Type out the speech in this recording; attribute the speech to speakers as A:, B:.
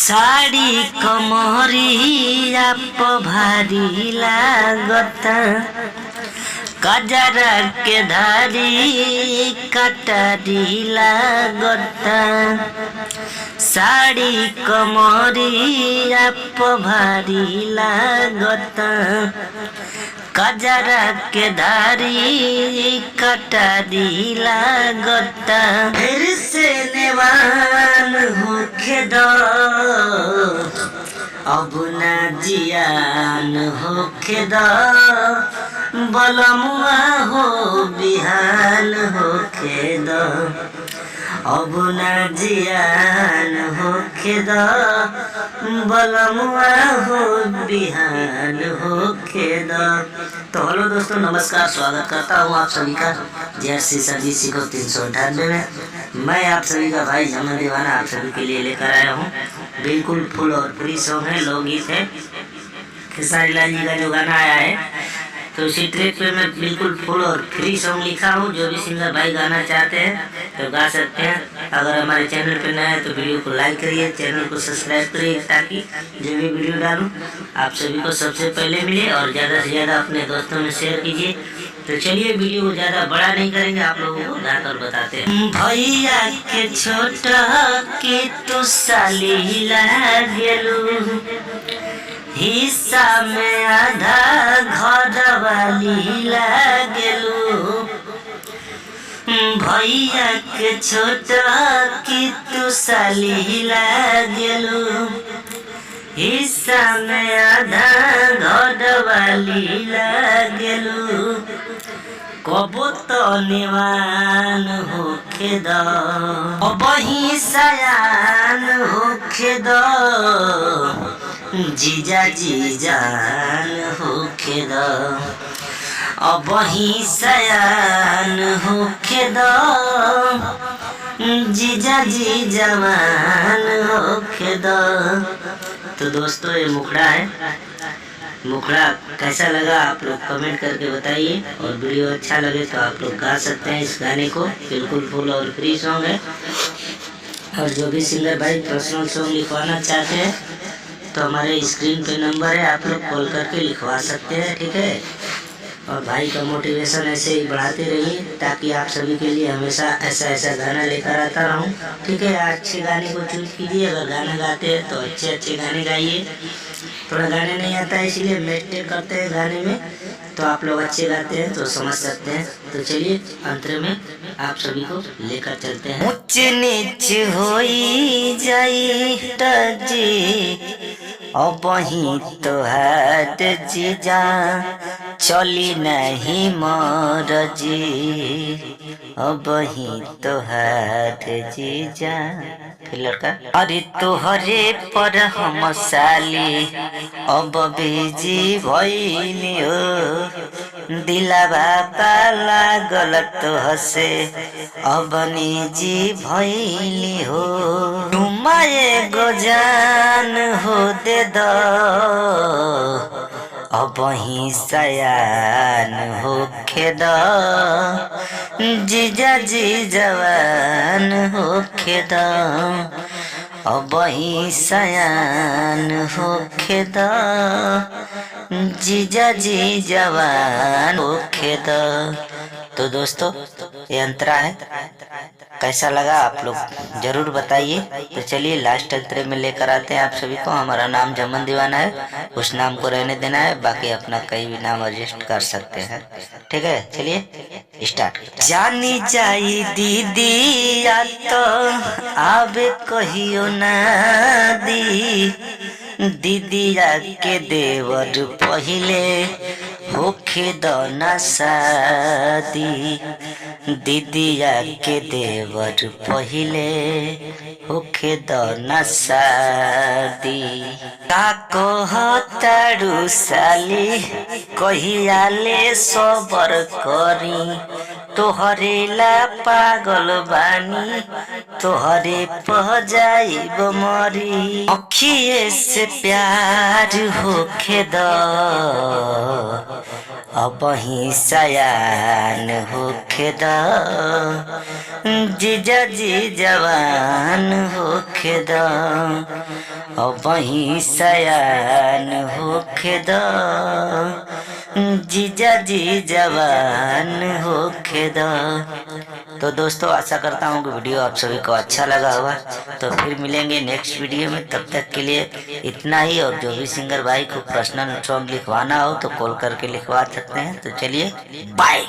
A: साड़ी कमरिया भारी लागता, कजरा के धारी कटारी लागता। साड़ी कमरिया भारी लागता, कजरा के धारी कटारी लागता। फिर से नेवान होखे दो, अब ना जियान होखे दो। बलमुआ हो बिहान होखे दो, अब ना जियान होखे दो। बलमुआ हो बिहान होखे दो। तो हेलो दोस्तों, नमस्कार, स्वागत करता हूँ आप सभी का जर्सी सर्विस सीखो 398 में। मैं आप सभी का भाई जमन दीवाना आप सभी के लिए लेकर आया हूँ। बिल्कुल फुल और फ्री सॉन्ग है, लोकगीत है। खेसारी लाल जी का जो गाना आया है, तो इसी ट्रैक पे मैं बिल्कुल फुल और फ्री सॉन्ग लिखा हूँ। जो भी सिंगर भाई गाना चाहते हैं तो गा सकते हैं। अगर हमारे चैनल पे नए हैं तो वीडियो को लाइक करिए, चैनल को सब्सक्राइब करिए, ताकि जो भी वीडियो डालूं आप सभी को सबसे पहले मिले। और ज़्यादा से ज़्यादा अपने दोस्तों में शेयर कीजिए। तो चलिए, वीडियो को ज़्यादा बड़ा नहीं करेंगे, आप लोगों को गाकर बताते हैं। भैया के छोटा के तो साली लागेलू, हिस्सा में आधा घर वाली लागेलू। भैया के छोटा की तू साली लागेलू, हिस्सा में आधा घर वाली लागेलू। कबो तो निवान होखे दो, अब ही सयान होखे दो। जीजा जी जान होखे दो, अब ही सयान होखे दो। जीजा जी जवान होखे दो। तो दोस्तों, ये मुखड़ा है। मुखड़ा कैसा लगा आप लोग कमेंट करके बताइए। और वीडियो अच्छा लगे तो आप लोग गा सकते हैं इस गाने को। बिल्कुल फुल और फ्री सॉन्ग है। और जो भी सिंगर भाई पर्सनल सॉन्ग लिखवाना चाहते हैं तो हमारे स्क्रीन पे नंबर है, आप लोग कॉल करके लिखवा सकते हैं, ठीक है। और भाई का मोटिवेशन ऐसे ही बढ़ाते रहिए, ताकि आप सभी के लिए हमेशा ऐसा गाना लेकर आता रहूं, ठीक है। अच्छे गाने को चूज कीजिए। अगर गाना गाते हैं तो अच्छे गाने गाइए। थोड़ा गाने नहीं आता है, इसीलिए मिस्टेक करते हैं गाने में। तो आप लोग अच्छे गाते हैं तो समझ सकते हैं। तो चलिए, अंतर में आप सभी को लेकर चलते हैं। ऊंच नीच होई जाई जी, अब ही तो हाथ जीजा चली नहीं मोर जी, अब ही तो हाथ जीजा। फिर लड़का, अरे तोहरे पर हम साली अब बीजी भइनी हो। दिलावा पाला गलत हसे अब निजी भइनी हो। तुमाए गोजान हो दे दो, अब ही सयान होखे दो। जीजा जी जवान होखे दो, अब ही सयान होखे दो। जीजा जी जवान होखे दो। तो दोस्तों, ये अंतरा है। कैसा लगा आप लोग जरूर बताइए। तो चलिए, लास्ट अंतरे में लेकर आते हैं आप सभी को। हमारा नाम जमन दीवाना है, उस नाम को रहने देना है, बाकी अपना कहीं भी नाम एडजस्ट कर सकते हैं, ठीक है। चलिए स्टार्ट। जानी जाई दीदी या तो आवे कहियो ना दी, दीदिया के देवर पहिले होखे दो ना शादी। दीदिया के देवर पहिले होखे दो ना शादी। का कहतारू साली कहिया ले सबर करी, तोहरे ला पागल बानी, तोहरे पह जाइब मरी। अखिए से प्यार होखे दो, अब ही सयान होखे द जीजा जी जवान होखे द अब ही सयान होखे द जीजा जी जवान होखे द। तो दोस्तों आशा करता हूँ कि वीडियो आप सभी को अच्छा लगा होगा। तो फिर मिलेंगे नेक्स्ट वीडियो में, तब तक के लिए इतना ही। और जो भी सिंगर भाई को पर्सनल सॉन्ग लिखवाना हो तो कॉल करके लिखवा सकते हैं। तो चलिए बाय।